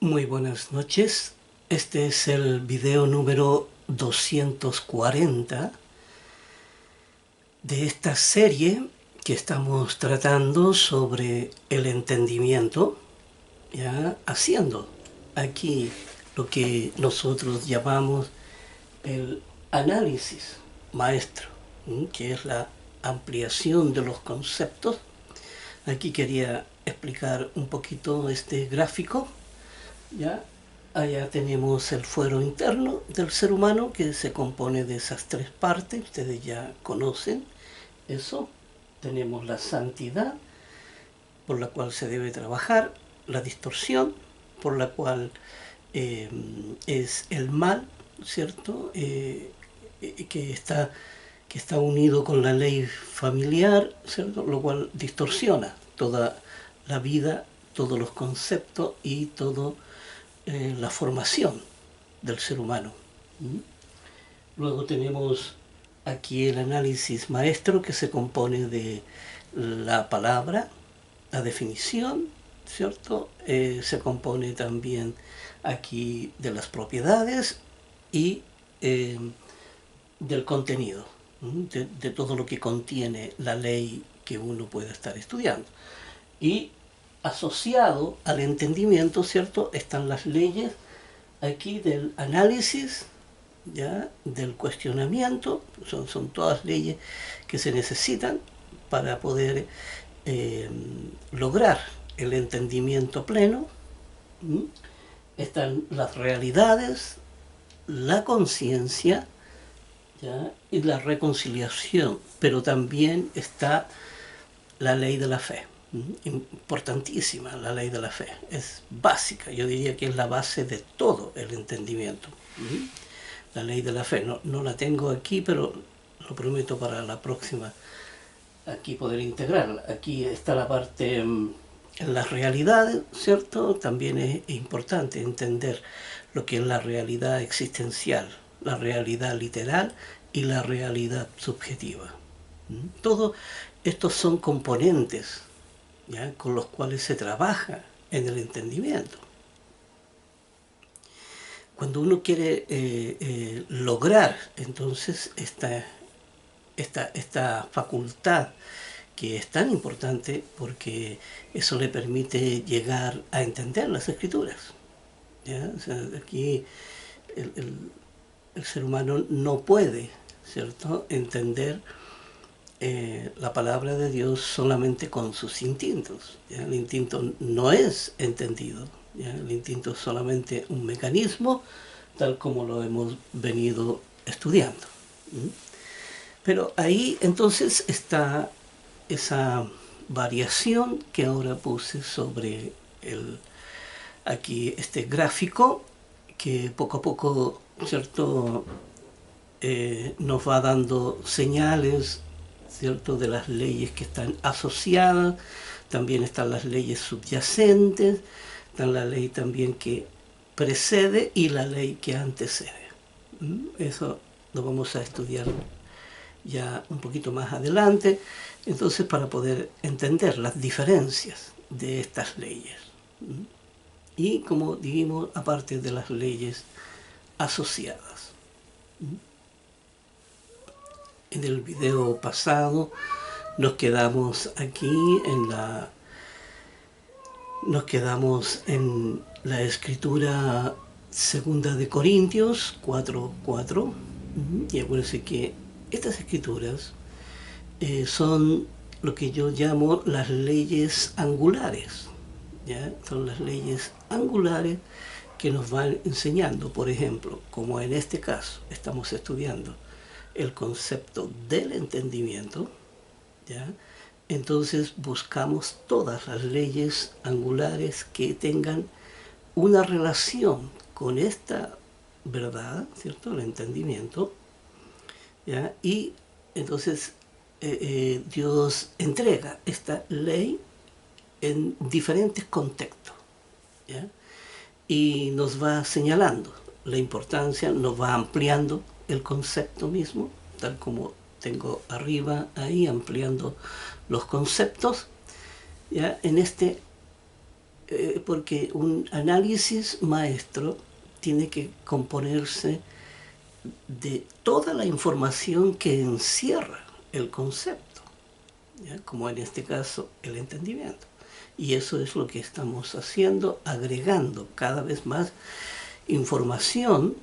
Muy buenas noches. Este es el video número 240 de esta serie que estamos tratando sobre el entendimiento, ya haciendo aquí lo que nosotros llamamos el análisis maestro, que es la ampliación de los conceptos. Aquí quería explicar un poquito este gráfico. Ya, allá tenemos el fuero interno del ser humano, que se compone de esas tres partes, ustedes ya conocen eso. Tenemos la santidad, por la cual se debe trabajar, la distorsión, por la cual es el mal, ¿cierto? Que está unido con la ley familiar, ¿cierto? Lo cual distorsiona toda la vida, todos los conceptos y todo la formación del ser humano. Luego tenemos aquí el análisis maestro, que se compone de la palabra, la definición, ¿cierto? Se compone también aquí de las propiedades y del contenido, de todo lo que contiene la ley que uno puede estar estudiando. Y asociado al entendimiento, ¿cierto?, están las leyes aquí del análisis, ¿ya?, del cuestionamiento. Son todas leyes que se necesitan para poder lograr el entendimiento pleno. Están las realidades, la conciencia, ¿ya?, y la reconciliación, pero también está la ley de la fe. Importantísima la ley de la fe, es básica, yo diría que es la base de todo el entendimiento. La ley de la fe, no la tengo aquí, pero lo prometo para la próxima aquí poder integrarla. Aquí está la parte en las realidades, ¿cierto? También es importante entender lo que es la realidad existencial, la realidad literal y la realidad subjetiva. Todos estos son componentes, ¿ya?, con los cuales se trabaja en el entendimiento. Cuando uno quiere lograr entonces esta facultad, que es tan importante porque eso le permite llegar a entender las escrituras, ¿ya? O sea, aquí el ser humano no puede, ¿cierto?, entender la palabra de Dios solamente con sus instintos, ¿ya? El instinto no es entendido, ¿ya? El instinto es solamente un mecanismo, tal como lo hemos venido estudiando. Pero ahí entonces está esa variación que ahora puse sobre aquí este gráfico, que poco a poco, ¿cierto?, nos va dando señales, ¿cierto?, de las leyes que están asociadas. También están las leyes subyacentes, está la ley también que precede y la ley que antecede. Eso lo vamos a estudiar ya un poquito más adelante, entonces, para poder entender las diferencias de estas leyes. Y, como dijimos, aparte de las leyes asociadas. En el video pasado nos quedamos aquí en la escritura segunda de Corintios 4:4. Y acuérdense que estas escrituras son lo que yo llamo las leyes angulares, ¿ya? Son las leyes angulares que nos van enseñando, por ejemplo, como en este caso estamos estudiando el concepto del entendimiento, ¿ya? Entonces buscamos todas las leyes angulares que tengan una relación con esta verdad, ¿cierto?, el entendimiento, ¿ya? Y entonces Dios entrega esta ley en diferentes contextos, ¿ya? Y nos va señalando la importancia, nos va ampliando el concepto mismo, tal como tengo arriba ahí, ampliando los conceptos, ¿ya?, en este porque un análisis maestro tiene que componerse de toda la información que encierra el concepto, ¿ya? Como en este caso el entendimiento. Y eso es lo que estamos haciendo, agregando cada vez más información,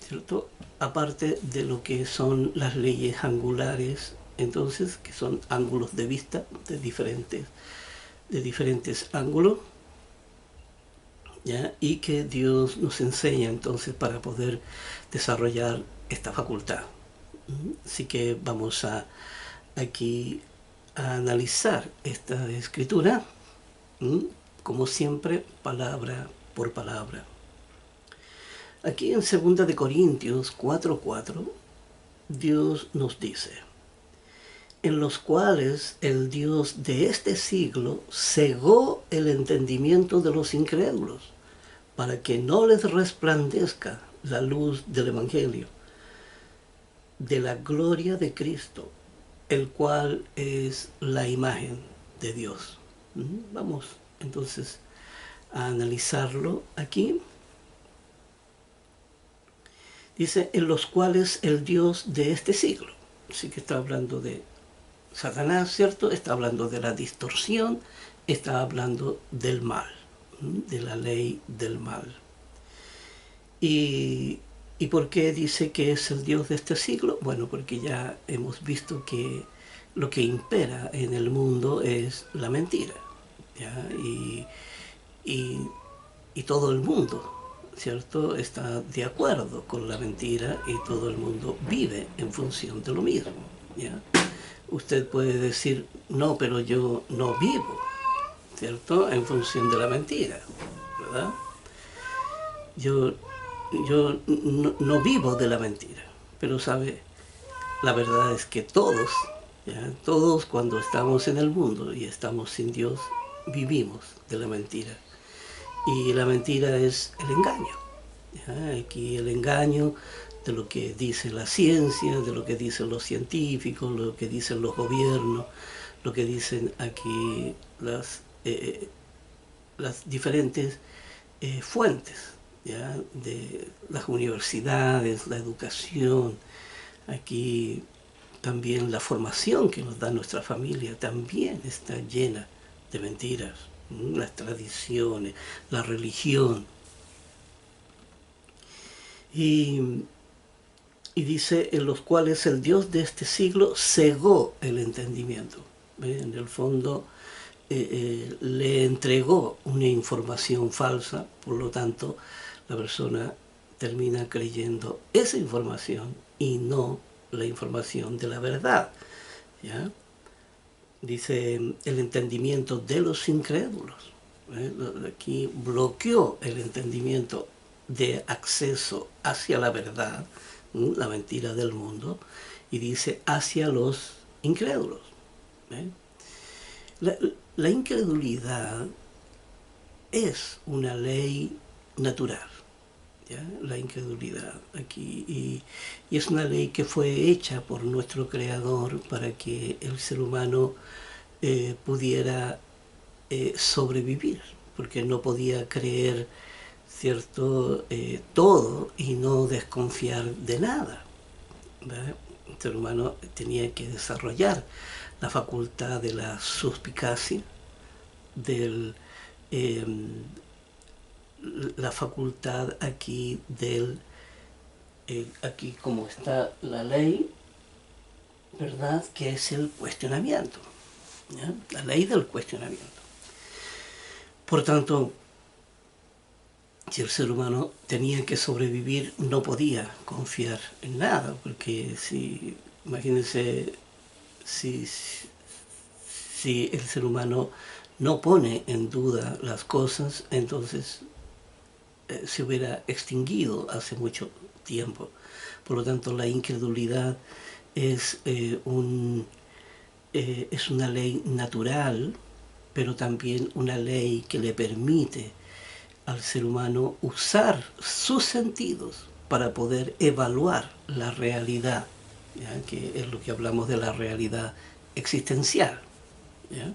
¿cierto? Aparte de lo que son las leyes angulares, entonces, que son ángulos de vista de diferentes ángulos, ¿ya? Y que Dios nos enseña entonces para poder desarrollar esta facultad. Así que vamos aquí a analizar esta escritura, como siempre, palabra por palabra. Aquí en 2 de Corintios 4:4, Dios nos dice: en los cuales el Dios de este siglo cegó el entendimiento de los incrédulos, para que no les resplandezca la luz del Evangelio, de la gloria de Cristo, el cual es la imagen de Dios. Vamos entonces a analizarlo aquí. Dice, en los cuales el Dios de este siglo. Así que está hablando de Satanás, ¿cierto? Está hablando de la distorsión, está hablando del mal, de la ley del mal. ¿Y por qué dice que es el Dios de este siglo? Bueno, porque ya hemos visto que lo que impera en el mundo es la mentira, ¿ya? Y todo el mundo, ¿cierto?, está de acuerdo con la mentira y todo el mundo vive en función de lo mismo, ¿ya? Usted puede decir, no, pero yo no vivo, ¿cierto?, en función de la mentira, ¿verdad? Yo no vivo de la mentira, pero sabe, la verdad es que todos, ¿ya? Todos cuando estamos en el mundo y estamos sin Dios, vivimos de la mentira. Y la mentira es el engaño, ¿ya? Aquí el engaño de lo que dice la ciencia, de lo que dicen los científicos, lo que dicen los gobiernos, lo que dicen aquí las diferentes fuentes, ¿ya? De las universidades, la educación, aquí también la formación que nos da nuestra familia también está llena de mentiras, las tradiciones, la religión. Y dice, en los cuales el Dios de este siglo cegó el entendimiento. En el fondo le entregó una información falsa, por lo tanto la persona termina creyendo esa información y no la información de la verdad, ¿ya? Dice, el entendimiento de los incrédulos. Aquí bloqueó el entendimiento de acceso hacia la verdad, la mentira del mundo, y dice hacia los incrédulos. La incredulidad es una ley natural, ¿ya? La incredulidad aquí, y es una ley que fue hecha por nuestro Creador para que el ser humano pudiera sobrevivir, porque no podía creer, ¿cierto?, todo y no desconfiar de nada, ¿verdad? El ser humano tenía que desarrollar la facultad de la suspicacia, la facultad aquí aquí como está la ley, ¿verdad?, que es el cuestionamiento, ¿ya? La ley del cuestionamiento. Por tanto, si el ser humano tenía que sobrevivir, no podía confiar en nada, porque imagínense, si el ser humano no pone en duda las cosas, entonces se hubiera extinguido hace mucho tiempo. Por lo tanto, la incredulidad es una ley natural, pero también una ley que le permite al ser humano usar sus sentidos para poder evaluar la realidad, ¿ya? Que es lo que hablamos de la realidad existencial, ¿ya?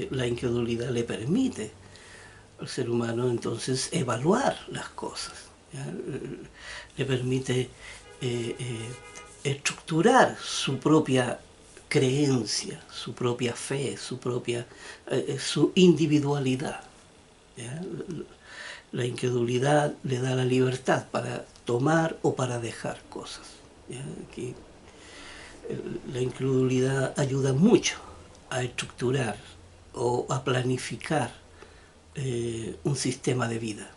La incredulidad le permite al ser humano entonces evaluar las cosas, ¿ya? Le permite estructurar su propia creencia, su propia fe, su individualidad, ¿ya? La incredulidad le da la libertad para tomar o para dejar cosas, ¿ya? Aquí la incredulidad ayuda mucho a estructurar o a planificar un sistema de vida.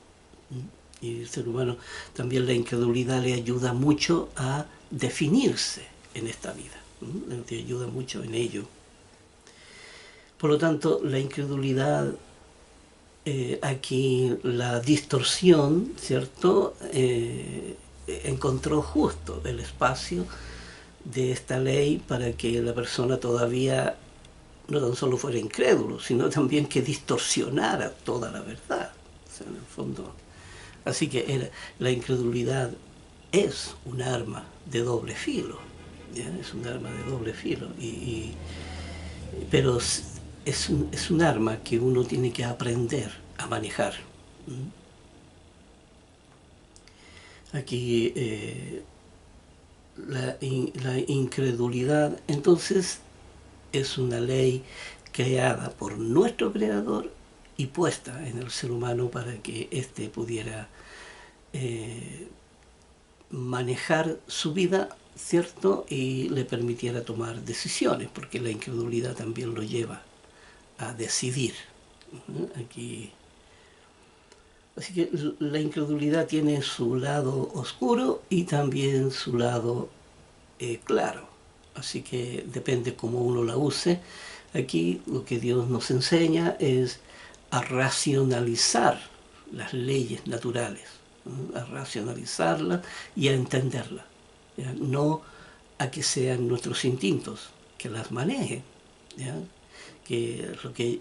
Y el ser humano también, la incredulidad le ayuda mucho a definirse en esta vida, le ayuda mucho en ello. Por lo tanto, la incredulidad, aquí la distorsión, ¿cierto? Encontró justo el espacio de esta ley para que la persona todavía no tan solo fuera incrédulo, sino también que distorsionara toda la verdad. O sea, en el fondo. Así que la incredulidad es un arma de doble filo, ¿ya? Es un arma de doble filo, pero es un arma que uno tiene que aprender a manejar. Aquí la incredulidad entonces es una ley creada por nuestro Creador y puesta en el ser humano para que éste pudiera manejar su vida, ¿cierto? Y le permitiera tomar decisiones, porque la incredulidad también lo lleva a decidir. Aquí. Así que la incredulidad tiene su lado oscuro y también su lado claro. Así que depende cómo uno la use. Aquí lo que Dios nos enseña es a racionalizar las leyes naturales, ¿no? A racionalizarlas y a entenderlas, ¿ya? No a que sean nuestros instintos que las manejen, ¿ya? Que es lo que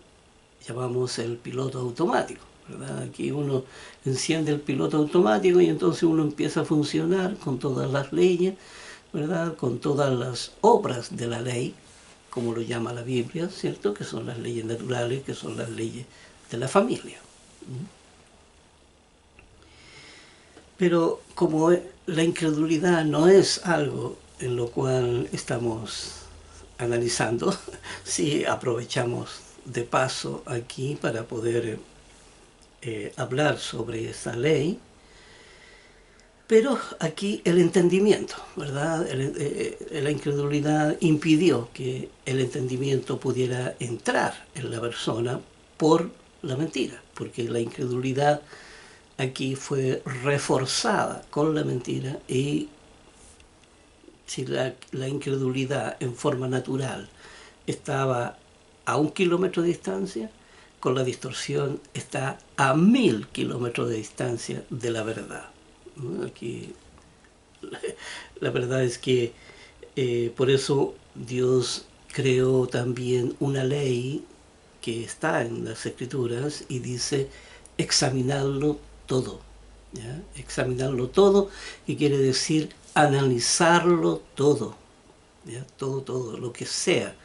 llamamos el piloto automático, ¿verdad? Aquí uno enciende el piloto automático y entonces uno empieza a funcionar con todas las leyes, ¿verdad? Con todas las obras de la ley, como lo llama la Biblia, ¿cierto? Que son las leyes naturales, que son las leyes de la familia. Pero como la incredulidad no es algo en lo cual estamos analizando, sí aprovechamos de paso aquí para poder hablar sobre esa ley, pero aquí el entendimiento, ¿verdad? La incredulidad impidió que el entendimiento pudiera entrar en la persona por la mentira, porque la incredulidad aquí fue reforzada con la mentira, y si la incredulidad en forma natural estaba a 1 kilómetro de distancia, con la distorsión está a 1000 kilómetros de distancia de la verdad. Aquí la verdad es que por eso Dios creó también una ley que está en las Escrituras y dice examinarlo todo, ¿ya? Examinarlo todo, que quiere decir analizarlo todo, ¿ya? Todo, lo que sea,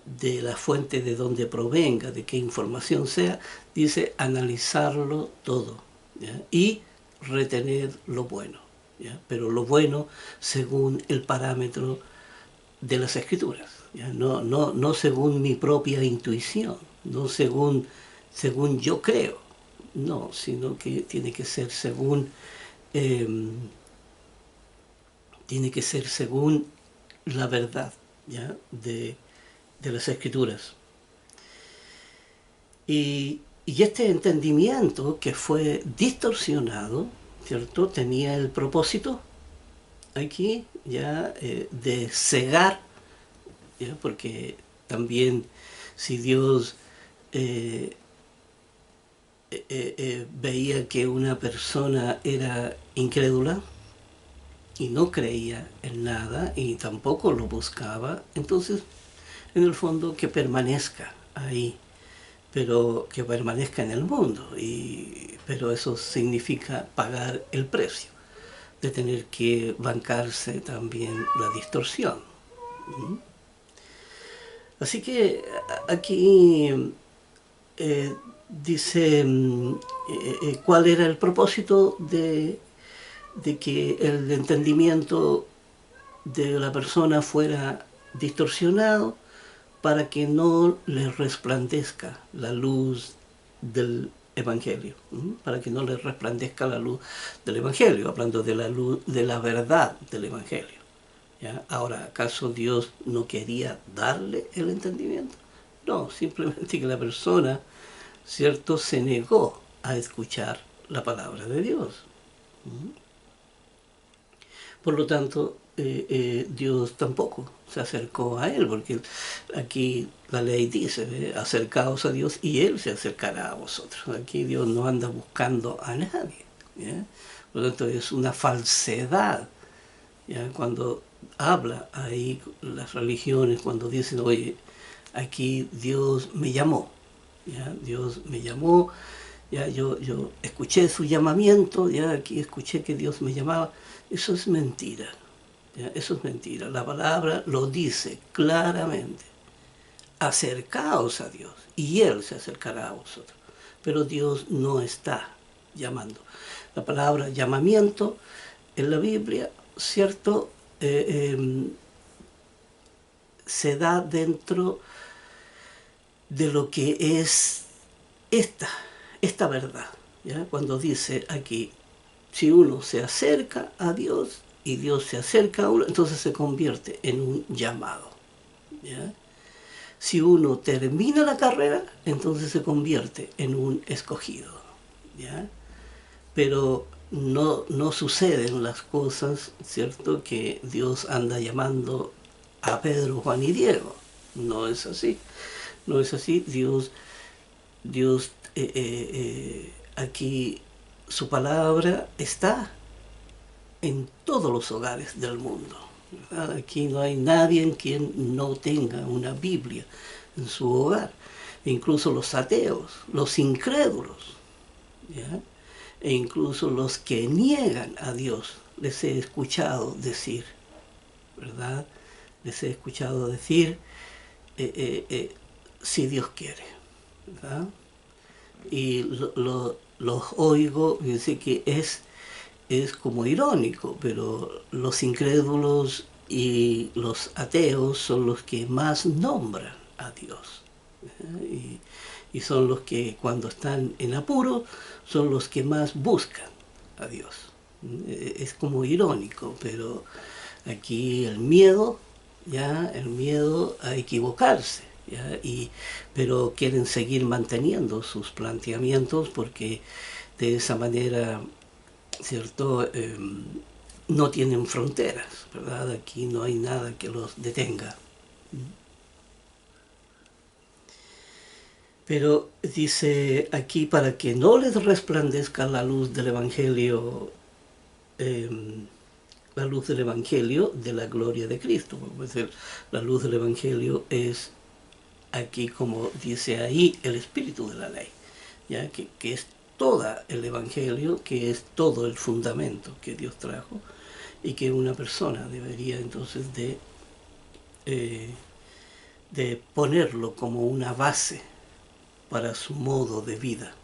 de la fuente de donde provenga, de qué información sea, dice analizarlo todo, ¿ya? Y retener lo bueno, ¿ya? Pero lo bueno según el parámetro de las Escrituras, ¿ya? No según mi propia intuición, no según yo creo, no, sino que eh, tiene que ser según la verdad, ¿ya? De las Escrituras. Y este entendimiento que fue distorsionado, ¿cierto? Tenía el propósito aquí ya de cegar, ¿ya? Porque también si Dios veía que una persona era incrédula y no creía en nada y tampoco lo buscaba, entonces en el fondo que permanezca ahí, pero que permanezca en el mundo, pero eso significa pagar el precio de tener que bancarse también la distorsión. Así que aquí dice, ¿cuál era el propósito de que el entendimiento de la persona fuera distorsionado? Para que no le resplandezca la luz del Evangelio, para que no le resplandezca la luz del Evangelio, hablando de la luz de la verdad del Evangelio. ¿Ya? Ahora, ¿acaso Dios no quería darle el entendimiento? No, simplemente que la persona, ¿cierto?, se negó a escuchar la palabra de Dios. Por lo tanto, Dios tampoco se acercó a él, porque aquí la ley dice, acercaos a Dios y Él se acercará a vosotros. Aquí Dios no anda buscando a nadie. ¿Ya? Por lo tanto, es una falsedad. ¿Ya? Cuando habla ahí las religiones, cuando dicen, oye, aquí Dios me llamó. ¿Ya? Dios me llamó, ya yo escuché su llamamiento, ya aquí escuché que Dios me llamaba. Eso es mentira. ¿Ya? Eso es mentira. La palabra lo dice claramente. Acercaos a Dios y Él se acercará a vosotros. Pero Dios no está llamando. La palabra llamamiento en la Biblia, ¿cierto? Se da dentro de lo que es esta verdad. ¿Ya? Cuando dice aquí, si uno se acerca a Dios y Dios se acerca a uno, entonces se convierte en un llamado. ¿Ya? Si uno termina la carrera, entonces se convierte en un escogido. ¿Ya? Pero no suceden las cosas, ¿cierto?, que Dios anda llamando a Pedro, Juan y Diego. No es así. No es así. Dios aquí, su palabra está en todos los hogares del mundo. ¿Verdad? Aquí no hay nadie en quien no tenga una Biblia en su hogar. Incluso los ateos, los incrédulos, ¿ya? E incluso los que niegan a Dios, les he escuchado decir, ¿verdad? Les he escuchado decir, si Dios quiere, ¿verdad? Y los oigo, dice que es como irónico, pero los incrédulos y los ateos son los que más nombran a Dios. Y son los que cuando están en apuro son los que más buscan a Dios. Es como irónico, pero aquí el miedo, ya, el miedo a equivocarse, ¿ya? Pero quieren seguir manteniendo sus planteamientos porque de esa manera, ¿cierto? No tienen fronteras, ¿verdad? Aquí no hay nada que los detenga. Pero dice aquí, para que no les resplandezca la luz del Evangelio, la luz del Evangelio de la gloria de Cristo. Vamos a decir, la luz del Evangelio es aquí, como dice ahí, el espíritu de la ley, ¿ya? Que es todo el Evangelio, que es todo el fundamento que Dios trajo y que una persona debería entonces de ponerlo como una base para su modo de vida.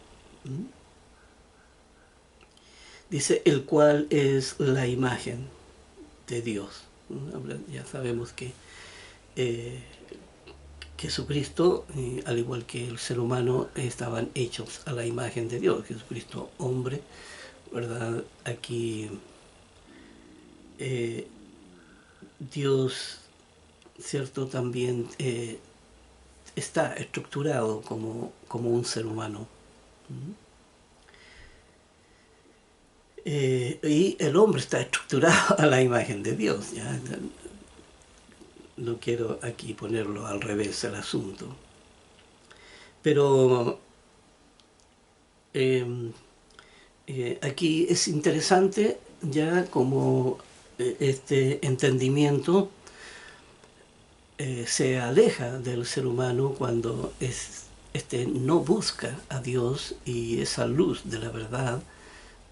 Dice, el cual es la imagen de Dios. Ya sabemos que Jesucristo, al igual que el ser humano, estaban hechos a la imagen de Dios. Jesucristo, hombre, ¿verdad? Aquí Dios, ¿cierto?, también está estructurado como un ser humano. Y el hombre está estructurado a la imagen de Dios. ¿Ya? No quiero aquí ponerlo al revés el asunto. Pero aquí es interesante ya como este entendimiento se aleja del ser humano cuando no busca a Dios y esa luz de la verdad,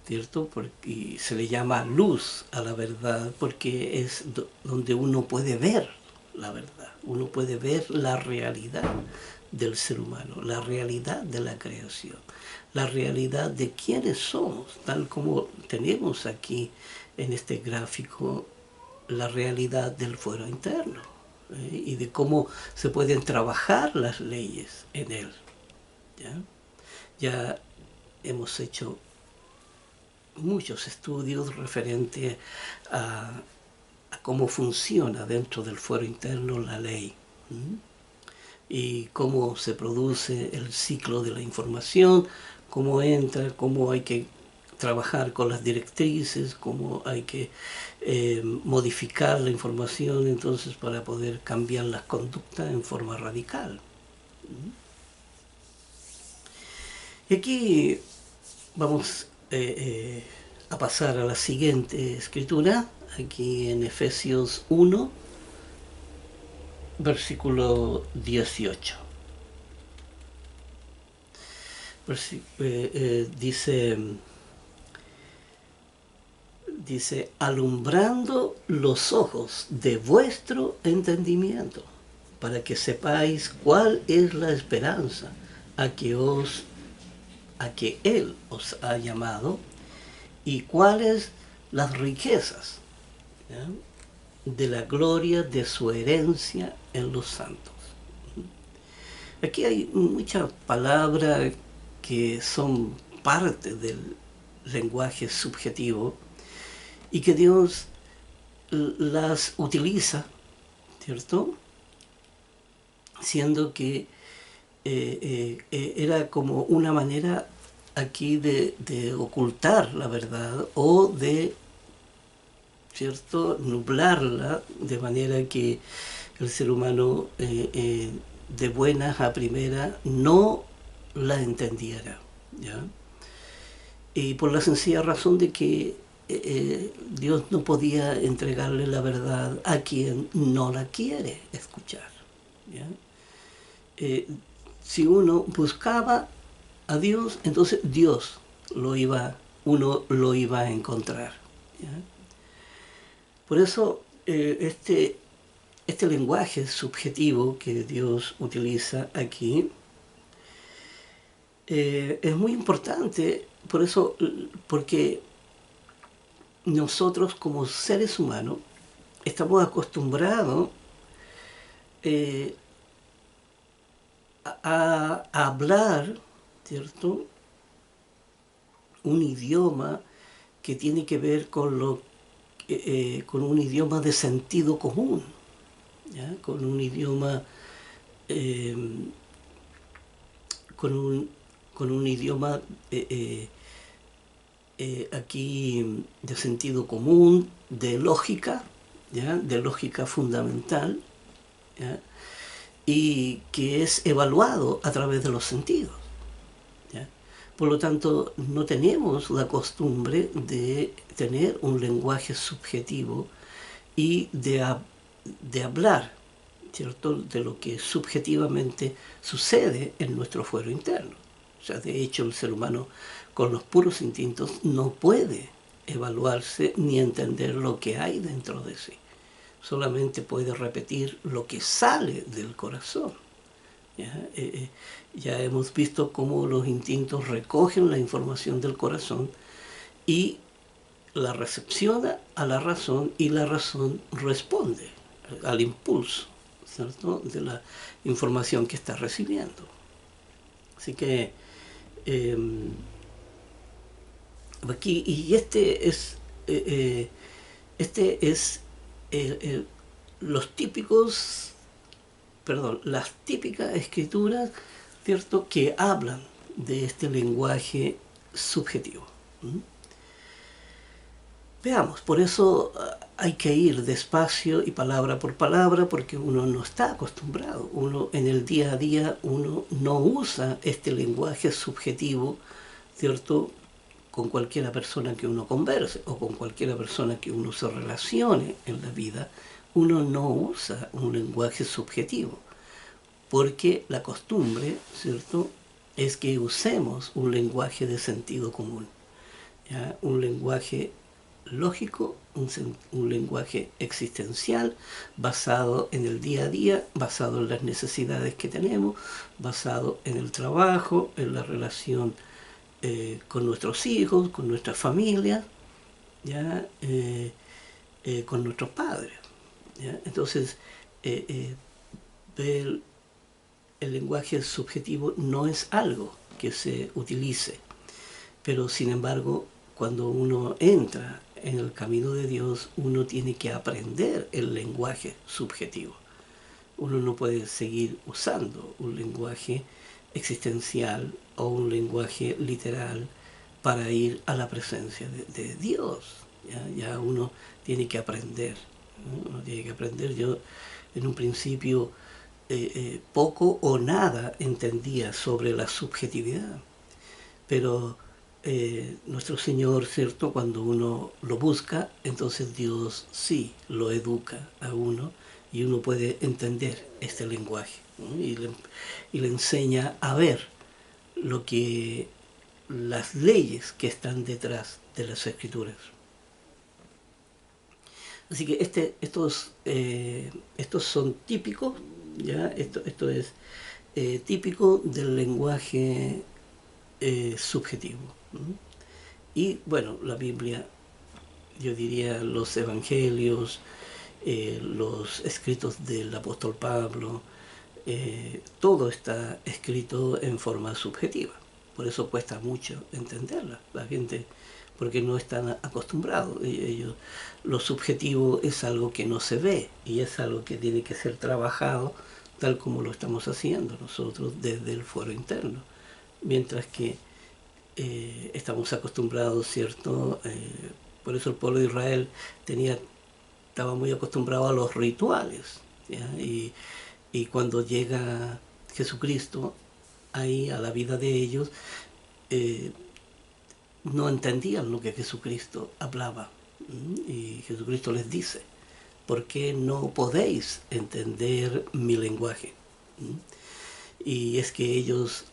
¿cierto? Y se le llama luz a la verdad porque es donde uno puede ver la verdad, uno puede ver la realidad del ser humano, la realidad de la creación, la realidad de quiénes somos, tal como tenemos aquí en este gráfico, la realidad del fuero interno, y de cómo se pueden trabajar las leyes en él. Ya hemos hecho muchos estudios referentes a cómo funciona dentro del fuero interno la ley. Y cómo se produce el ciclo de la información, cómo entra, cómo hay que trabajar con las directrices, cómo hay que modificar la información entonces para poder cambiar las conductas en forma radical. Y aquí vamos a pasar a la siguiente escritura, aquí en Efesios 1, versículo 18. Dice, alumbrando los ojos de vuestro entendimiento, para que sepáis cuál es la esperanza a que Él os ha llamado y cuáles las riquezas, ¿ya?, de la gloria de su herencia en los santos. Aquí hay muchas palabras que son parte del lenguaje subjetivo y que Dios las utiliza, ¿cierto? Siendo que era como una manera aquí de ocultar la verdad o de, ¿cierto?, nublarla de manera que el ser humano de buenas a primeras no la entendiera, ¿ya? Y por la sencilla razón de que Dios no podía entregarle la verdad a quien no la quiere escuchar, ¿ya? Si uno buscaba a Dios, entonces uno lo iba a encontrar, ¿ya? Por eso este lenguaje subjetivo que Dios utiliza aquí es muy importante, por eso, porque nosotros como seres humanos estamos acostumbrados a hablar, ¿cierto?, un idioma que tiene que ver con un idioma de sentido común, ¿ya?, con un idioma con un idioma aquí de sentido común, de lógica, ¿ya?, de lógica fundamental, ¿ya?, y que es evaluado a través de los sentidos, ¿ya? Por lo tanto, no tenemos la costumbre de tener un lenguaje subjetivo y de hablar, ¿cierto?, de lo que subjetivamente sucede en nuestro fuero interno. O sea, de hecho, el ser humano con los puros instintos no puede evaluarse ni entender lo que hay dentro de sí. Solamente puede repetir lo que sale del corazón. Ya hemos visto cómo los instintos recogen la información del corazón y la recepciona a la razón, y la razón responde al impulso, ¿cierto?, de la información que está recibiendo. Así que aquí, y las típicas escrituras, ¿cierto?, que hablan de este lenguaje subjetivo. Veamos, por eso hay que ir despacio y palabra por palabra, porque uno no está acostumbrado. Uno en el día a día, uno no usa este lenguaje subjetivo, ¿cierto?, con cualquiera persona que uno converse o con cualquiera persona que uno se relacione en la vida. Uno no usa un lenguaje subjetivo, porque la costumbre, ¿cierto?, es que usemos un lenguaje de sentido común, ¿ya?, un lenguaje lógico, un lenguaje existencial, basado en el día a día, basado en las necesidades que tenemos, basado en el trabajo, en la relación con nuestros hijos, con nuestras familias, ¿ya? Con nuestros padres. ¿Ya? Entonces, el, el lenguaje subjetivo no es algo que se utilice, pero sin embargo, cuando uno entra en el camino de Dios, uno tiene que aprender el lenguaje subjetivo. Uno no puede seguir usando un lenguaje existencial o un lenguaje literal para ir a la presencia de Dios. Ya uno tiene que aprender, ¿no? Uno tiene que aprender. Yo en un principio poco o nada entendía sobre la subjetividad, pero nuestro Señor, ¿cierto? Cuando uno lo busca, entonces Dios sí lo educa a uno y uno puede entender este lenguaje, ¿no? Y le enseña a ver lo que las leyes que están detrás de las escrituras. Así que estos son típicos, ¿ya? Esto es típico del lenguaje subjetivo. ¿No? Y bueno, la Biblia, yo diría los evangelios, los escritos del apóstol Pablo, todo está escrito en forma subjetiva. Por eso cuesta mucho entenderla. La gente, porque no están acostumbrados. Ellos, lo subjetivo es algo que no se ve y es algo que tiene que ser trabajado tal como lo estamos haciendo nosotros desde el fuero interno. Mientras que estamos acostumbrados, ¿cierto? Por eso el pueblo de Israel estaba muy acostumbrado a los rituales, ¿ya? Y cuando llega Jesucristo ahí a la vida de ellos, eh, no entendían lo que Jesucristo hablaba. Y Jesucristo les dice, ¿por qué no podéis entender mi lenguaje? Y es que ellos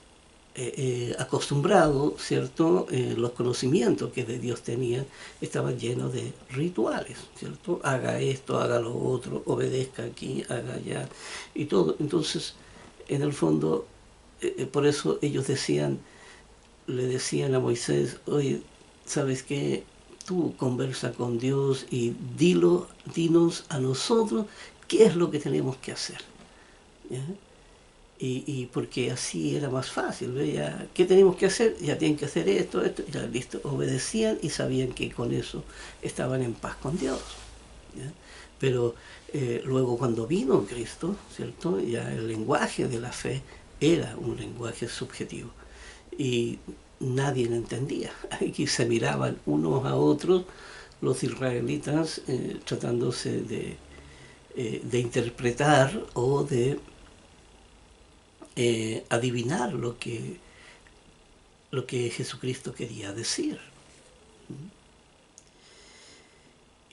acostumbrados, ¿cierto? Los conocimientos que de Dios tenían estaban llenos de rituales, ¿cierto? Haga esto, haga lo otro, obedezca aquí, haga allá, y todo. Entonces, en el fondo, por eso ellos le decían a Moisés, oye, ¿sabes qué? Tú conversa con Dios y dinos a nosotros qué es lo que tenemos que hacer. ¿Ya? Y porque así era más fácil, ¿ve? ¿Qué tenemos que hacer? Ya tienen que hacer esto, ya listo. Obedecían y sabían que con eso estaban en paz con Dios. ¿Ya? Pero luego cuando vino Cristo, ¿cierto? Ya el lenguaje de la fe era un lenguaje subjetivo. Y nadie lo entendía. Aquí se miraban unos a otros los israelitas tratándose de interpretar o de adivinar lo que Jesucristo quería decir.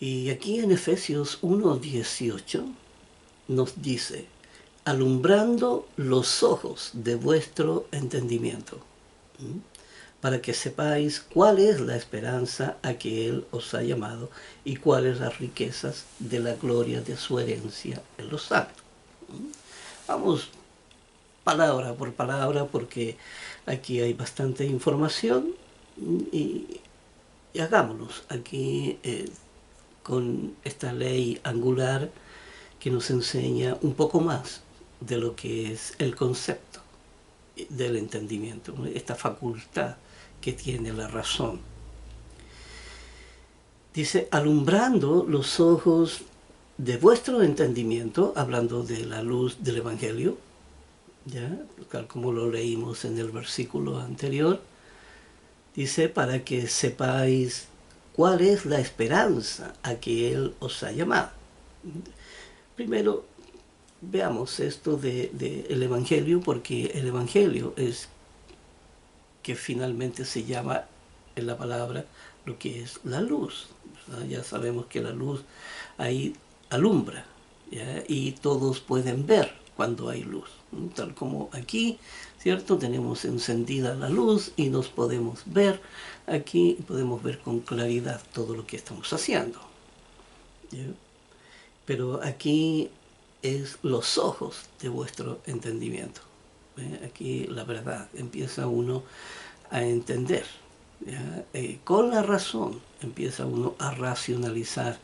Y aquí en Efesios 1:18 nos dice, alumbrando los ojos de vuestro entendimiento, para que sepáis cuál es la esperanza a que Él os ha llamado y cuáles las riquezas de la gloria de su herencia en los santos. Vamos palabra por palabra porque aquí hay bastante información y hagámonos aquí con esta ley angular que nos enseña un poco más de lo que es el concepto del entendimiento, ¿no? Esta facultad que tiene la razón. Dice, alumbrando los ojos de vuestro entendimiento, hablando de la luz del Evangelio, ¿ya? Tal como lo leímos en el versículo anterior, dice, para que sepáis cuál es la esperanza a que Él os ha llamado. Primero, veamos esto del Evangelio, porque el Evangelio es que finalmente se llama en la palabra lo que es la luz. ¿Verdad? Ya sabemos que la luz ahí alumbra, ¿ya? Y todos pueden ver cuando hay luz. Tal como aquí, ¿cierto? Tenemos encendida la luz y nos podemos ver aquí, podemos ver con claridad todo lo que estamos haciendo. ¿Ya? Pero aquí es los ojos de vuestro entendimiento. Aquí la verdad empieza uno a entender. Con la razón empieza uno a racionalizar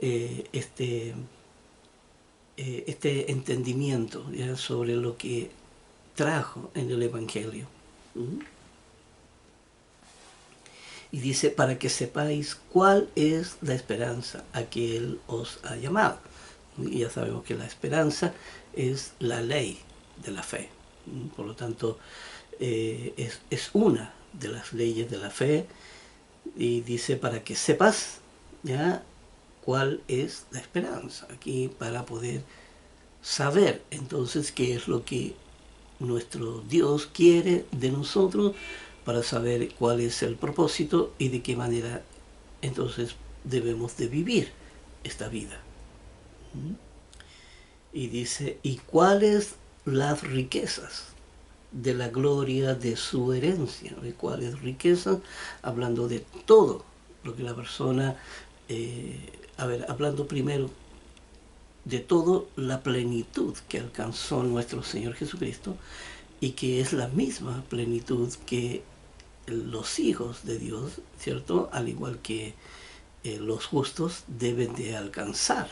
este entendimiento, ¿ya?, sobre lo que trajo en el Evangelio. Y dice, para que sepáis cuál es la esperanza a que Él os ha llamado. Y ya sabemos que la esperanza es la ley de la fe. Por lo tanto, es una de las leyes de la fe. Y dice, para que sepas, ¿ya?, cuál es la esperanza. Aquí, para poder saber entonces qué es lo que nuestro Dios quiere de nosotros, para saber cuál es el propósito y de qué manera entonces debemos de vivir esta vida. Y dice, ¿y cuáles las riquezas de la gloria de su herencia? ¿De cuáles riquezas? Hablando de todo lo que la persona, hablando primero de toda la plenitud que alcanzó nuestro Señor Jesucristo, y que es la misma plenitud que los hijos de Dios, ¿cierto?, al igual que los justos, deben de alcanzar,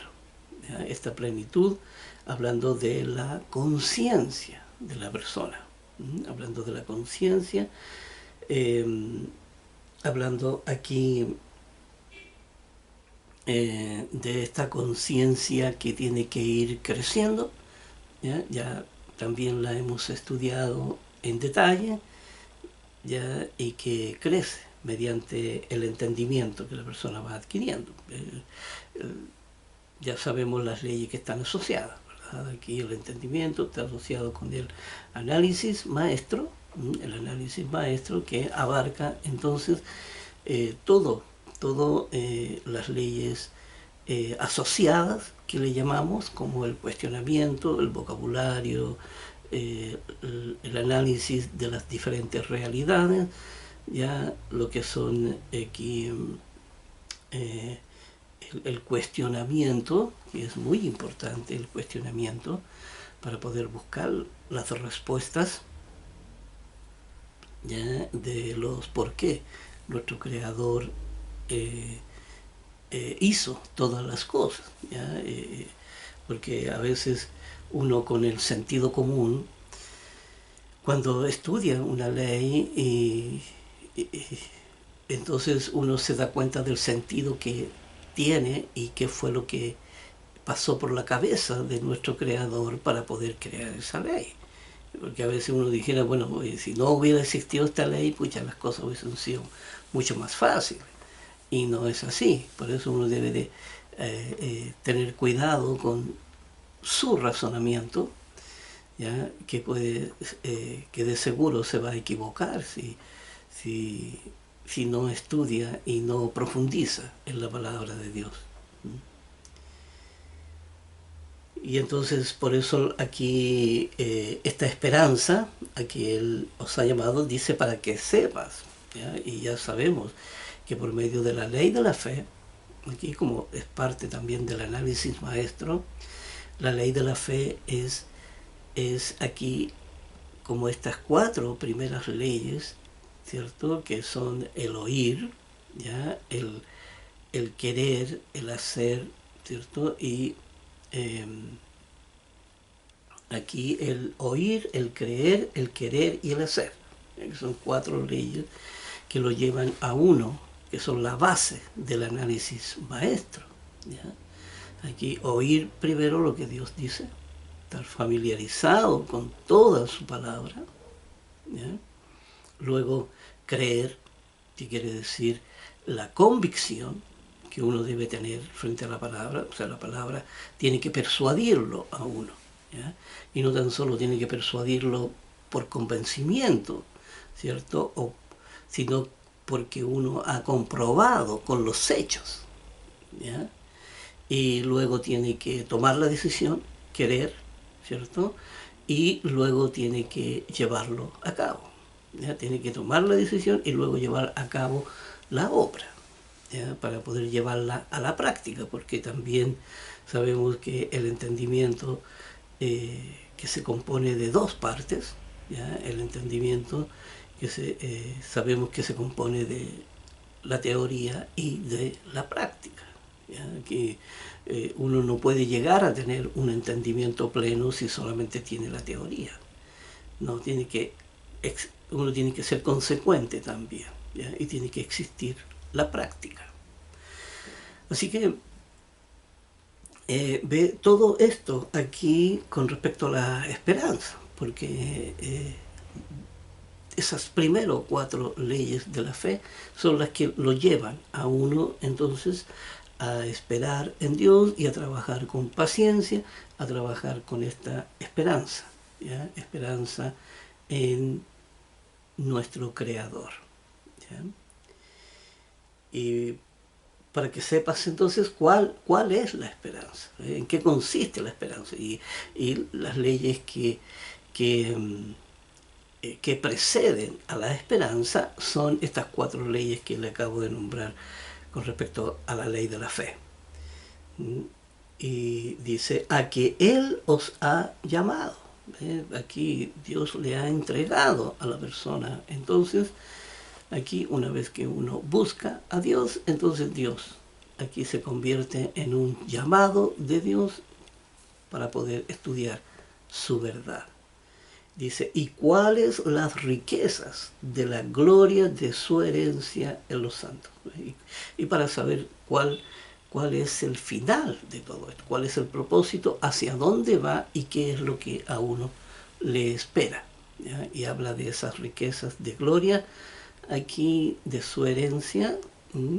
¿ya?, esta plenitud, hablando de la conciencia de la persona, hablando de la conciencia, hablando aquí de esta conciencia que tiene que ir creciendo. Ya también la hemos estudiado en detalle, ¿ya?, y que crece mediante el entendimiento que la persona va adquiriendo. Ya sabemos las leyes que están asociadas, ¿verdad? Aquí el entendimiento está asociado con el análisis maestro, que abarca entonces todo las leyes asociadas, que le llamamos, como el cuestionamiento, el vocabulario, el análisis de las diferentes realidades, ya lo que son aquí el cuestionamiento, que es muy importante, el cuestionamiento, para poder buscar las respuestas, ¿ya?, de los por qué nuestro Creador hizo todas las cosas, ¿ya? Porque a veces uno, con el sentido común, cuando estudia una ley, entonces uno se da cuenta del sentido que tiene y qué fue lo que pasó por la cabeza de nuestro Creador para poder crear esa ley. Porque a veces uno dijera, bueno, si no hubiera existido esta ley, pues ya las cosas hubiesen sido mucho más fáciles. Y no es así. Por eso uno debe de tener cuidado con su razonamiento, ¿ya?, que puede, que de seguro se va a equivocar si no estudia y no profundiza en la palabra de Dios. Y entonces, por eso aquí esta esperanza a que Él os ha llamado, dice, para que sepas, ¿ya? Y ya sabemos que por medio de la ley de la fe, aquí como es parte también del análisis maestro, la ley de la fe es aquí como estas 4 primeras leyes, ¿cierto?, que son el oír, ¿ya?, el querer, el hacer, ¿cierto?, y aquí el oír, el creer, el querer y el hacer. Son 4 leyes que lo llevan a uno, que son la base del análisis maestro, ¿ya? Aquí oír primero lo que Dios dice, estar familiarizado con toda su palabra, ¿ya? Luego creer, que quiere decir la convicción que uno debe tener frente a la palabra. O sea, la palabra tiene que persuadirlo a uno, ¿ya? Y no tan solo tiene que persuadirlo por convencimiento, ¿cierto?, sino porque uno ha comprobado con los hechos, ¿ya? Y luego tiene que tomar la decisión, querer, ¿cierto? Y luego tiene que llevarlo a cabo, ¿ya? Tiene que tomar la decisión y luego llevar a cabo la obra, ¿ya? Para poder llevarla a la práctica, porque también sabemos que el entendimiento que se compone de dos partes, ¿ya? El entendimiento sabemos que se compone de la teoría y de la práctica, ¿ya? Que uno no puede llegar a tener un entendimiento pleno si solamente tiene la teoría. No, uno tiene que ser consecuente también, ¿ya? Y tiene que existir la práctica. Así que ve todo esto aquí con respecto a la esperanza, porque esas primero 4 leyes de la fe son las que lo llevan a uno entonces a esperar en Dios y a trabajar con paciencia, a trabajar con esta esperanza, ¿ya? Esperanza en nuestro Creador, ¿ya? Y para que sepas entonces cuál es la esperanza, en qué consiste la esperanza y las leyes que preceden a la esperanza son estas 4 leyes que le acabo de nombrar con respecto a la ley de la fe. Y dice, a que Él os ha llamado. Aquí Dios le ha entregado a la persona. Entonces, aquí una vez que uno busca a Dios, entonces Dios aquí se convierte en un llamado de Dios para poder estudiar su verdad. Dice, ¿y cuáles las riquezas de la gloria de su herencia en los santos? Y para saber cuál es el final de todo esto, cuál es el propósito, hacia dónde va y qué es lo que a uno le espera, ¿ya? Y habla de esas riquezas de gloria, aquí de su herencia.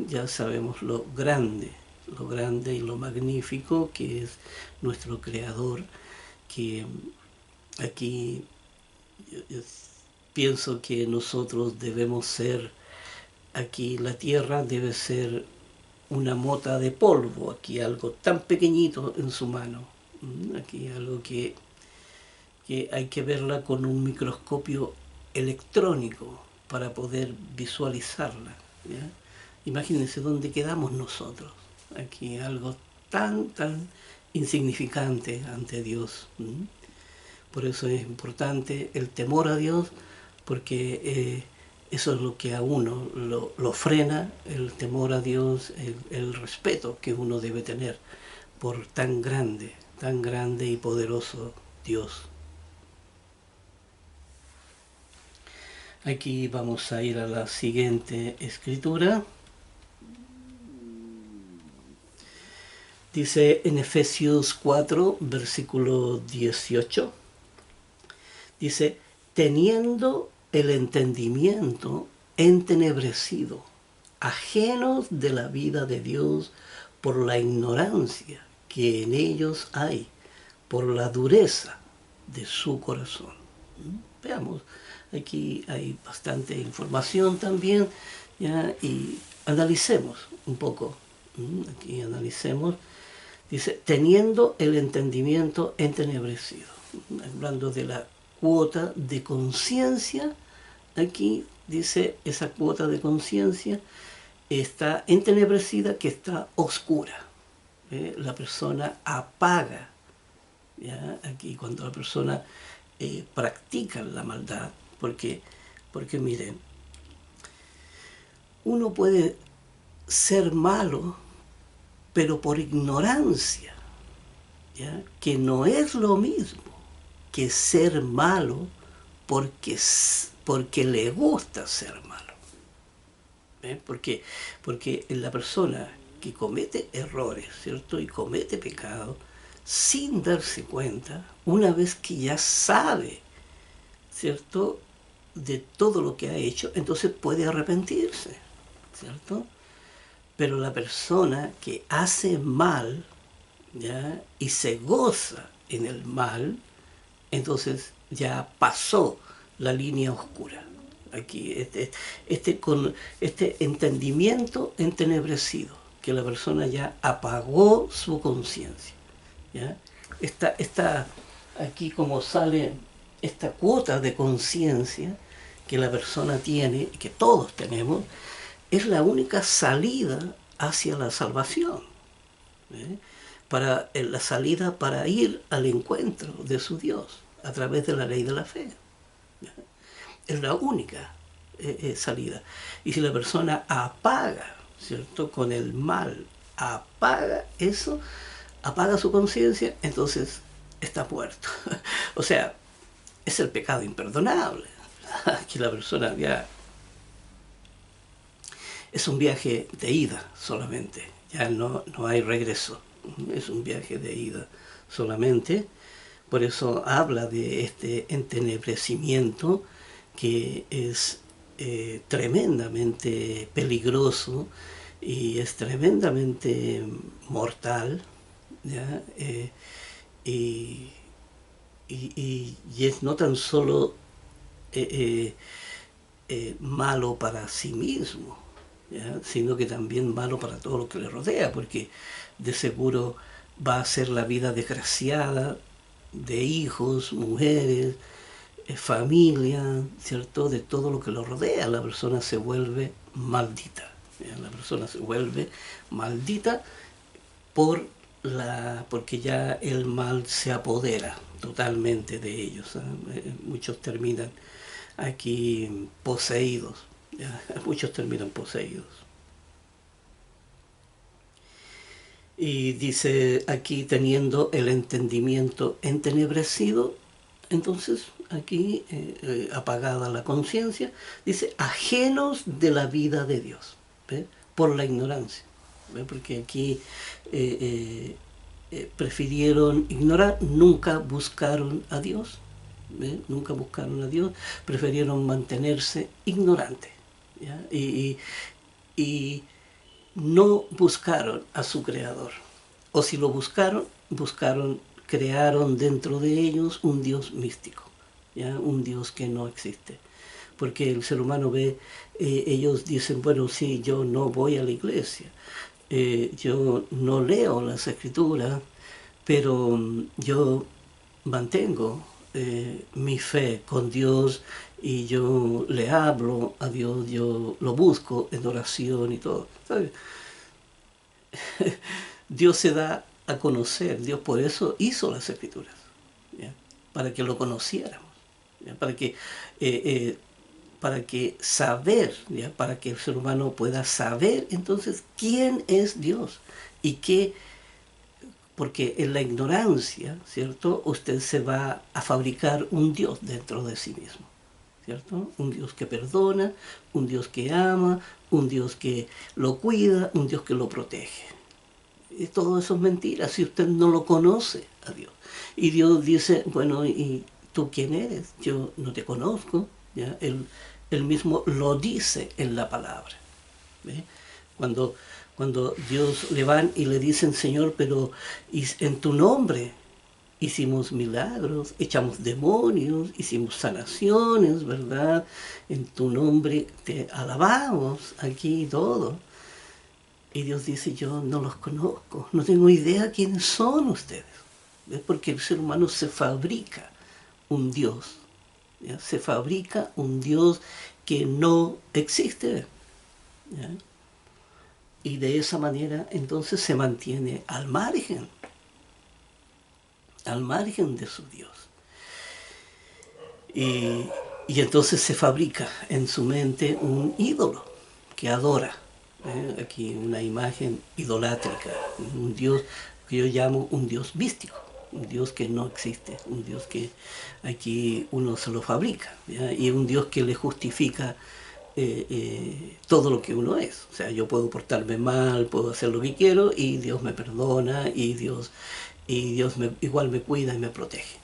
Ya sabemos lo grande y lo magnífico que es nuestro Creador, que aquí yo pienso que nosotros debemos ser, aquí la tierra debe ser una mota de polvo, aquí algo tan pequeñito en su mano, aquí algo que hay que verla con un microscopio electrónico para poder visualizarla, ¿ya? Imagínense dónde quedamos nosotros, aquí algo tan insignificante ante Dios. Por eso es importante el temor a Dios, porque eso es lo que a uno lo frena, el temor a Dios, el respeto que uno debe tener por tan grande y poderoso Dios. Aquí vamos a ir a la siguiente escritura. Dice en Efesios 4, versículo 18. Dice, teniendo el entendimiento entenebrecido, ajenos de la vida de Dios por la ignorancia que en ellos hay, por la dureza de su corazón. Veamos, aquí hay bastante información también, ¿ya? Y analicemos un poco. Aquí analicemos. Dice, teniendo el entendimiento entenebrecido. Hablando de la cuota de conciencia, aquí dice, esa cuota de conciencia está entenebrecida, que está oscura. La persona apaga, ¿ya? Aquí cuando la persona practica la maldad, porque miren, uno puede ser malo, pero por ignorancia, ¿ya? Que no es lo mismo que ser malo porque le gusta ser malo. Porque la persona que comete errores, ¿cierto? Y comete pecado sin darse cuenta, una vez que ya sabe, ¿cierto?, de todo lo que ha hecho, entonces puede arrepentirse, ¿cierto? Pero la persona que hace mal, ¿ya?, y se goza en el mal, entonces ya pasó la línea oscura. Aquí con este entendimiento entenebrecido, que la persona ya apagó su conciencia, ¿ya? aquí como sale esta cuota de conciencia que la persona tiene, que todos tenemos, es la única salida hacia la salvación, ¿eh? La salida para ir al encuentro de su Dios a través de la ley de la fe. Es la única salida. Y si la persona apaga, ¿cierto?, con el mal, apaga eso, apaga su conciencia, entonces está muerto. O sea, es el pecado imperdonable. Que la persona ya es un viaje de ida solamente, ya no hay regreso, es un viaje de ida solamente. Por eso habla de este entenebrecimiento que es tremendamente peligroso y es tremendamente mortal, ¿ya? Y es no tan solo malo para sí mismo, ¿ya?, sino que también malo para todo lo que le rodea, porque de seguro va a ser la vida desgraciada de hijos, mujeres, familia, ¿cierto?, de todo lo que lo rodea. La persona se vuelve maldita, ¿ya? La persona se vuelve maldita porque ya el mal se apodera totalmente de ellos, ¿eh? Muchos terminan aquí poseídos, ¿ya? Muchos terminan poseídos. Y dice aquí, teniendo el entendimiento entenebrecido, entonces aquí apagada la conciencia, dice ajenos de la vida de Dios, ¿ve?, por la ignorancia, ¿ve?, porque aquí prefirieron ignorar, nunca buscaron a Dios, ¿ve?, nunca buscaron a Dios, prefirieron mantenerse ignorantes, ¿ya? Y no buscaron a su creador, o si lo buscaron, crearon dentro de ellos un Dios místico, ¿ya?, un Dios que no existe, porque el ser humano ve, ellos dicen, bueno, sí, yo no voy a la iglesia, yo no leo las escrituras, pero yo mantengo mi fe con Dios y yo le hablo a Dios, yo lo busco en oración y todo, ¿sabes? Dios se da a conocer, Dios por eso hizo las escrituras, ¿ya?, para que lo conociéramos, ¿ya?, para que saber, ¿ya?, para que el ser humano pueda saber entonces quién es Dios y qué. Porque en la ignorancia, ¿cierto?, usted se va a fabricar un Dios dentro de sí mismo, ¿cierto? Un Dios que perdona, un Dios que ama, un Dios que lo cuida, un Dios que lo protege. Y todo eso es mentira si usted no lo conoce a Dios. Y Dios dice, bueno, ¿y tú quién eres? Yo no te conozco, ¿ya? Él mismo lo dice en la palabra, ¿ve? Cuando Dios le van y le dicen, Señor, pero en tu nombre hicimos milagros, echamos demonios, hicimos sanaciones, ¿verdad? En tu nombre te alabamos aquí y todo. Y Dios dice, yo no los conozco, no tengo idea quiénes son ustedes. ¿Ves? Porque el ser humano se fabrica un Dios, ¿ya? Se fabrica un Dios que no existe, ¿ya? Y de esa manera entonces se mantiene al margen de su Dios. Y entonces se fabrica en su mente un ídolo que adora. Aquí una imagen idolátrica, un Dios que yo llamo un Dios místico, un Dios que no existe, un Dios que aquí uno se lo fabrica, ¿ya? Y un Dios que le justifica todo lo que uno es. O sea, yo puedo portarme mal, puedo hacer lo que quiero y Dios me perdona y Dios igual me cuida y me protege.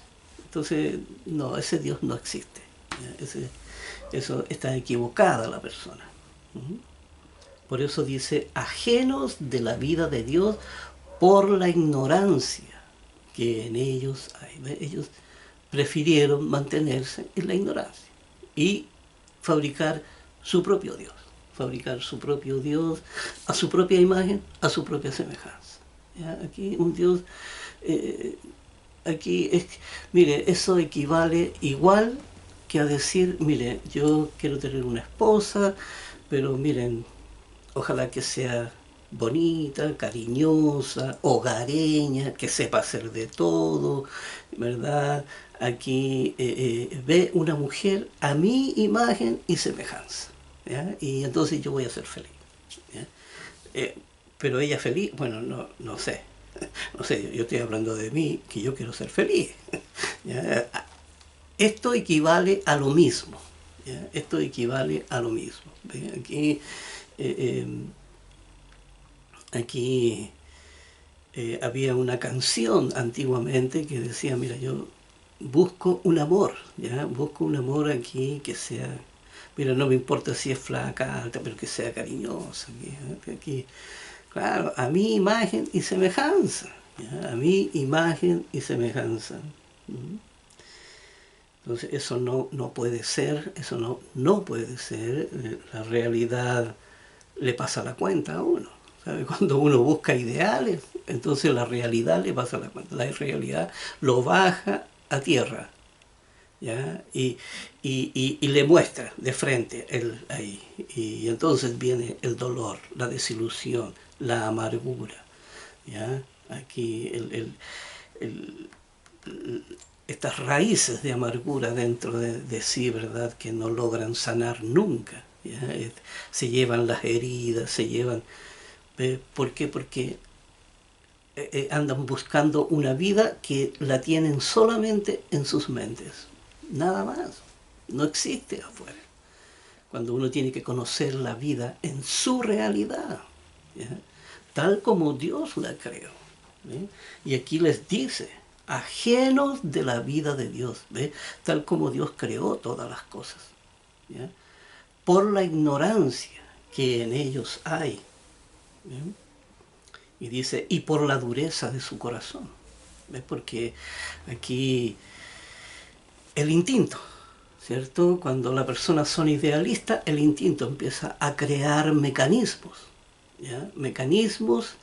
Entonces, no, ese Dios no existe. Eso está equivocada la persona. Por eso dice, ajenos de la vida de Dios por la ignorancia que en ellos hay. Ellos prefirieron mantenerse en la ignorancia y fabricar su propio Dios, a su propia imagen, a su propia semejanza. ¿Ya? Aquí un Dios aquí es, mire, eso equivale igual que a decir, mire, yo quiero tener una esposa, pero miren, ojalá que sea bonita, cariñosa, hogareña, que sepa hacer de todo, ¿verdad? Aquí ve una mujer a mi imagen y semejanza, ¿ya? Y entonces yo voy a ser feliz, ¿ya? Eh, pero ella feliz, bueno, no, no sé, no sé, yo estoy hablando de mí, que yo quiero ser feliz, ¿ya? Esto equivale a lo mismo, ¿ya? Esto equivale a lo mismo. ¿Ve? Eh, aquí había una canción antiguamente que decía, mira, yo busco un amor, ¿ya? Busco un amor aquí que sea, mira, no me importa si es flaca, alta, pero que sea cariñosa. Aquí, claro, a mi imagen y semejanza, ¿ya? A mi imagen y semejanza. ¿Mm? Entonces eso no, no puede ser, eso no, no puede ser, la realidad le pasa la cuenta a uno. ¿Sabe? Cuando uno busca ideales, entonces la realidad le pasa la cuenta. La realidad lo baja a tierra, ¿ya? Y le muestra de frente él ahí. Y entonces viene el dolor, la desilusión, la amargura, ¿ya? Aquí el, estas raíces de amargura dentro de sí, ¿verdad? Que no logran sanar nunca, ¿ya? Se llevan las heridas, se llevan... ¿Por qué? Porque andan buscando una vida que la tienen solamente en sus mentes, nada más, no existe afuera. Cuando uno tiene que conocer la vida en su realidad, ¿ya? Tal como Dios la creó. ¿Ve? Y aquí les dice, ajenos de la vida de Dios, ¿ve? Tal como Dios creó todas las cosas, ¿ya? Por la ignorancia que en ellos hay. ¿Ve? Y dice, y por la dureza de su corazón. ¿Ves? Porque aquí el instinto, ¿cierto? Cuando las personas son idealistas, el instinto empieza a crear mecanismos, ¿ya? Mecanismos,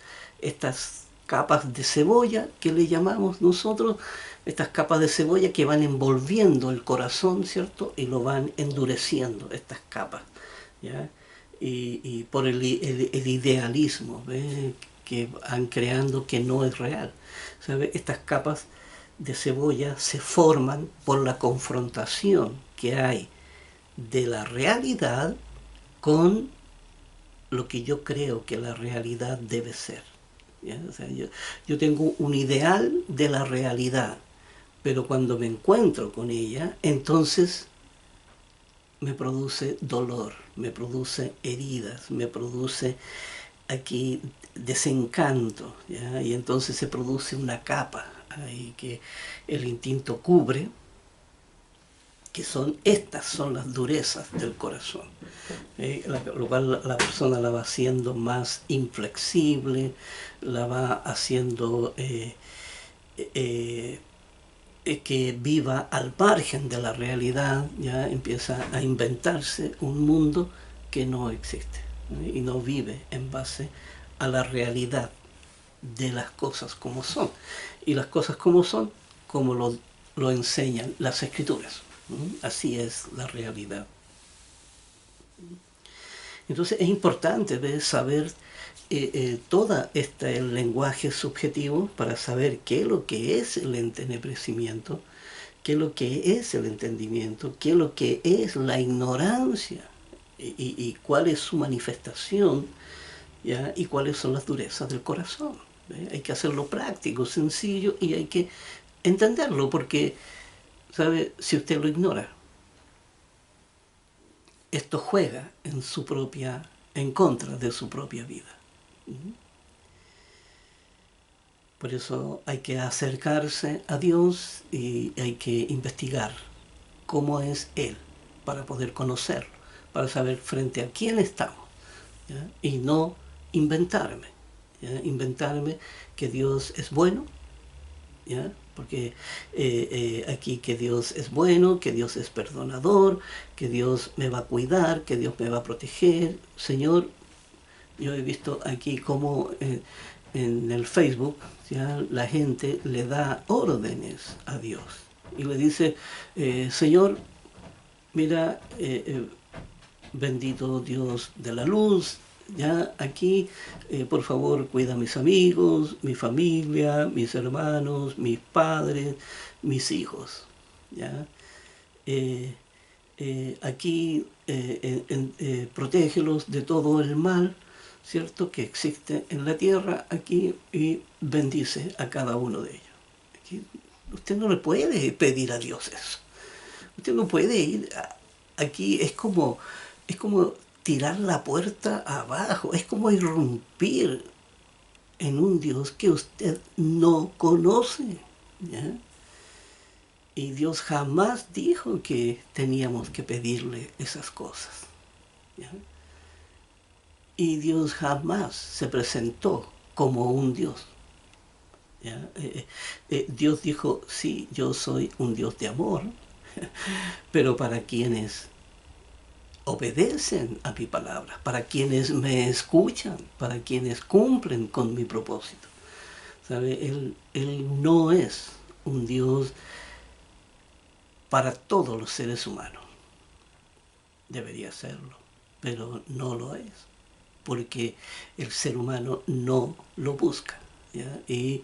estas capas de cebolla que le llamamos nosotros, estas capas de cebolla que van envolviendo el corazón, ¿cierto? Y lo van endureciendo, estas capas, ¿ya? Y por el idealismo, ¿ves? Que van creando que no es real, ¿sabe? Estas capas de cebolla se forman por la confrontación que hay de la realidad con lo que yo creo que la realidad debe ser. ¿Ya? O sea, yo tengo un ideal de la realidad, pero cuando me encuentro con ella, entonces me produce dolor, me produce heridas, me produce aquí desencanto, ¿ya? Y entonces se produce una capa ahí que el instinto cubre, que son estas son las durezas del corazón, lo cual la persona la va haciendo más inflexible, la va haciendo que viva al margen de la realidad, ya empieza a inventarse un mundo que no existe, y no vive en base a la realidad de las cosas como son. Y las cosas como son, como lo enseñan las escrituras. Así es la realidad. Entonces es importante, ¿ves? Saber todo este lenguaje subjetivo para saber qué es lo que es el entenebrecimiento, qué es lo que es el entendimiento, qué es lo que es la ignorancia y cuál es su manifestación, ¿ya? Y cuáles son las durezas del corazón. ¿Ve? Hay que hacerlo práctico, sencillo y hay que entenderlo porque, ¿sabe? Si usted lo ignora, esto juega en contra de su propia vida. Por eso hay que acercarse a Dios y hay que investigar cómo es Él para poder conocerlo, para saber frente a quién estamos, ¿ya? Y no inventarme, ¿ya? Inventarme que Dios es bueno, ¿ya? Porque aquí que Dios es bueno, que Dios es perdonador, que Dios me va a cuidar, que Dios me va a proteger. Señor, yo he visto aquí cómo en el Facebook, ¿ya? La gente le da órdenes a Dios y le dice, Señor, mira, bendito Dios de la luz, ya aquí, por favor, cuida a mis amigos, mi familia, mis hermanos, mis padres, mis hijos, ¿ya? Aquí protégelos de todo el mal, ¿cierto?, que existe en la tierra aquí, y bendice a cada uno de ellos. Aquí, usted no le puede pedir a Dios eso. Usted no puede ir aquí, es como tirar la puerta abajo, es como irrumpir en un Dios que usted no conoce, ¿ya? Y Dios jamás dijo que teníamos que pedirle esas cosas, ¿ya? Y Dios jamás se presentó como un Dios, ¿ya? Dios dijo, sí, yo soy un Dios de amor, pero para quienes obedecen a mi palabra, para quienes me escuchan, para quienes cumplen con mi propósito. ¿Sabe? Él no es un Dios para todos los seres humanos. Debería serlo, pero no lo es, porque el ser humano no lo busca, ¿ya? Y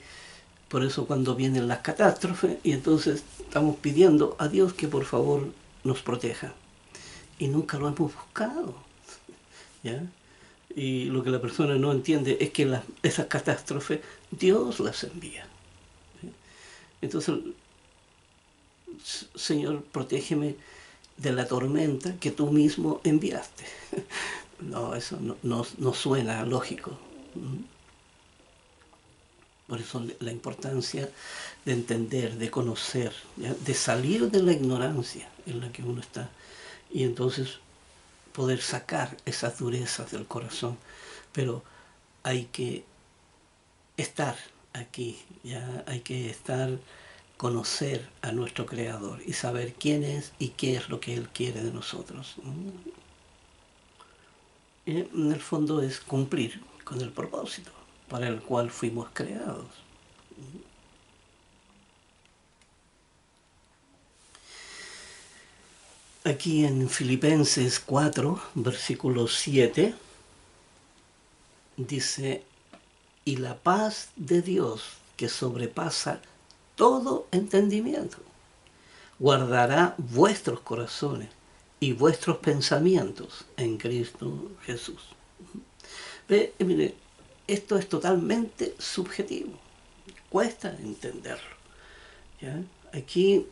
por eso cuando vienen las catástrofes, y entonces estamos pidiendo a Dios que por favor nos proteja. Y nunca lo hemos buscado, ¿ya? Y lo que la persona no entiende es que esas catástrofes Dios las envía, ¿sí? Entonces, Señor, protégeme de la tormenta que tú mismo enviaste. No, eso no suena lógico. Por eso la importancia de entender, de conocer, ¿ya? De salir de la ignorancia en la que uno está, y entonces poder sacar esas durezas del corazón. Pero hay que estar aquí, ya hay que conocer a nuestro Creador y saber quién es y qué es lo que Él quiere de nosotros. Y en el fondo es cumplir con el propósito para el cual fuimos creados. Aquí en Filipenses 4, versículo 7, dice, y la paz de Dios, que sobrepasa todo entendimiento, guardará vuestros corazones y vuestros pensamientos en Cristo Jesús. Mire, esto es totalmente subjetivo, cuesta entenderlo, ¿ya? Aquí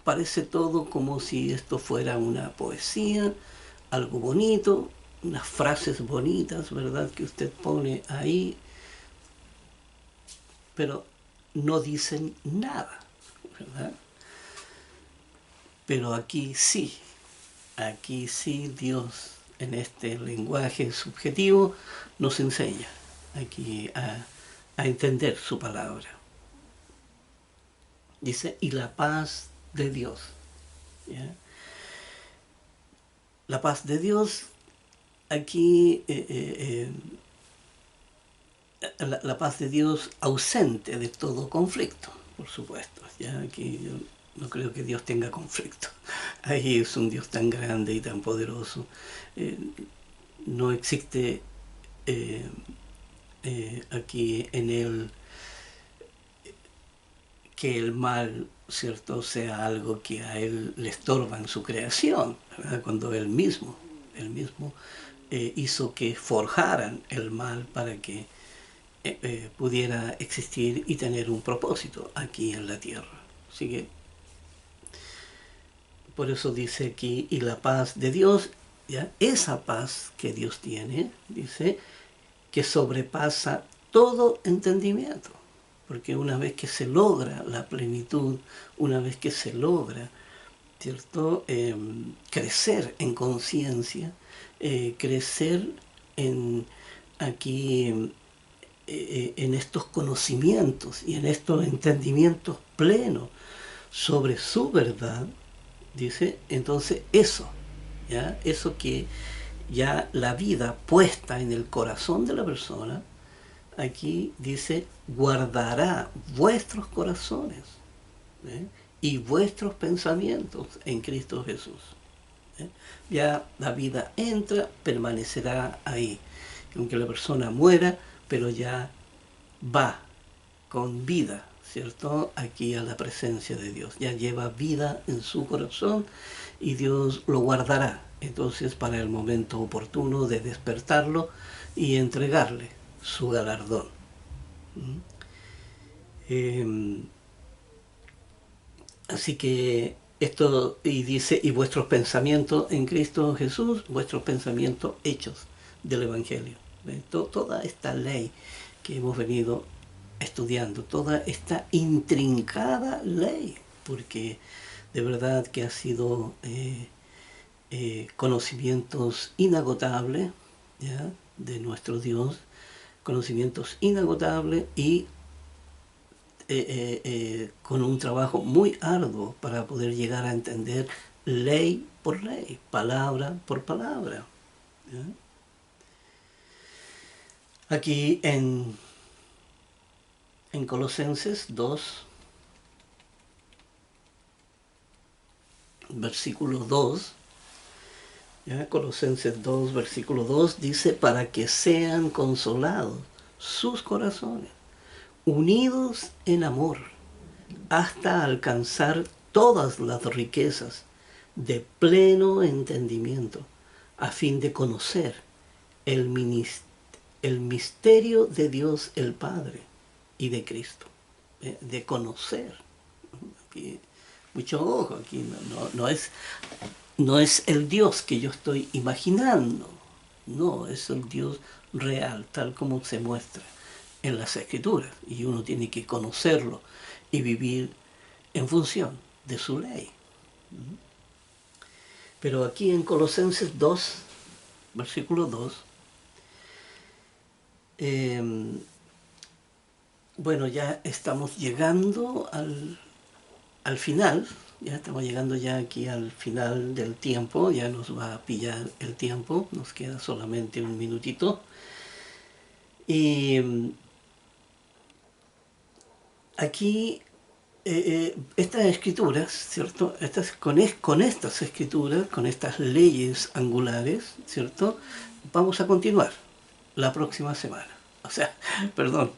parece todo como si esto fuera una poesía, algo bonito, unas frases bonitas, ¿verdad?, que usted pone ahí, pero no dicen nada, ¿verdad? Pero aquí sí Dios, en este lenguaje subjetivo, nos enseña aquí a entender su palabra. Dice, y la paz de Dios, ¿ya? La paz de Dios, aquí, la paz de Dios ausente de todo conflicto, por supuesto. Ya aquí yo no creo que Dios tenga conflicto. Ahí es un Dios tan grande y tan poderoso. No existe aquí en Él que el mal, ¿cierto?, sea algo que a Él le estorba en su creación, ¿verdad? Cuando Él mismo hizo que forjaran el mal para que pudiera existir y tener un propósito aquí en la tierra. Así que por eso dice aquí, y la paz de Dios, ¿ya? Esa paz que Dios tiene, dice, que sobrepasa todo entendimiento. Porque una vez que se logra la plenitud, una vez que se logra, ¿cierto?, crecer en conciencia, crecer aquí en estos conocimientos y en estos entendimientos plenos sobre su verdad, dice, entonces eso, ¿ya? Eso que ya la vida puesta en el corazón de la persona, aquí dice, guardará vuestros corazones, ¿eh? Y vuestros pensamientos en Cristo Jesús. ¿Eh? Ya la vida entra, permanecerá ahí. Aunque la persona muera, pero ya va con vida, ¿cierto? Aquí a la presencia de Dios. Ya lleva vida en su corazón y Dios lo guardará. Entonces, para el momento oportuno de despertarlo y entregarle su galardón. Así que esto, y dice, y vuestros pensamientos en Cristo Jesús, vuestros pensamientos hechos del Evangelio. Toda esta ley que hemos venido estudiando, toda esta intrincada ley, porque de verdad que ha sido conocimientos inagotables, ¿ya?, de nuestro Dios, conocimientos inagotables y con un trabajo muy arduo para poder llegar a entender ley por ley, palabra por palabra, ¿ya? Aquí en Colosenses 2, versículo 2, ¿ya? Colosenses 2, versículo 2 dice, para que sean consolados sus corazones, unidos en amor, hasta alcanzar todas las riquezas de pleno entendimiento, a fin de conocer el misterio de Dios el Padre y de Cristo. De conocer. Aquí, mucho ojo, aquí no es el Dios que yo estoy imaginando, no, es el Dios real, tal como se muestra en las Escrituras, y uno tiene que conocerlo y vivir en función de su ley. Pero aquí en Colosenses 2, versículo 2, bueno, ya estamos llegando al final, ya estamos llegando ya aquí al final del tiempo, ya nos va a pillar el tiempo, nos queda solamente un minutito. Y aquí estas escrituras, ¿cierto? Con estas escrituras, con estas leyes angulares, ¿cierto? Vamos a continuar la próxima semana. O sea, perdón,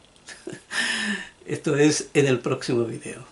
esto es en el próximo video.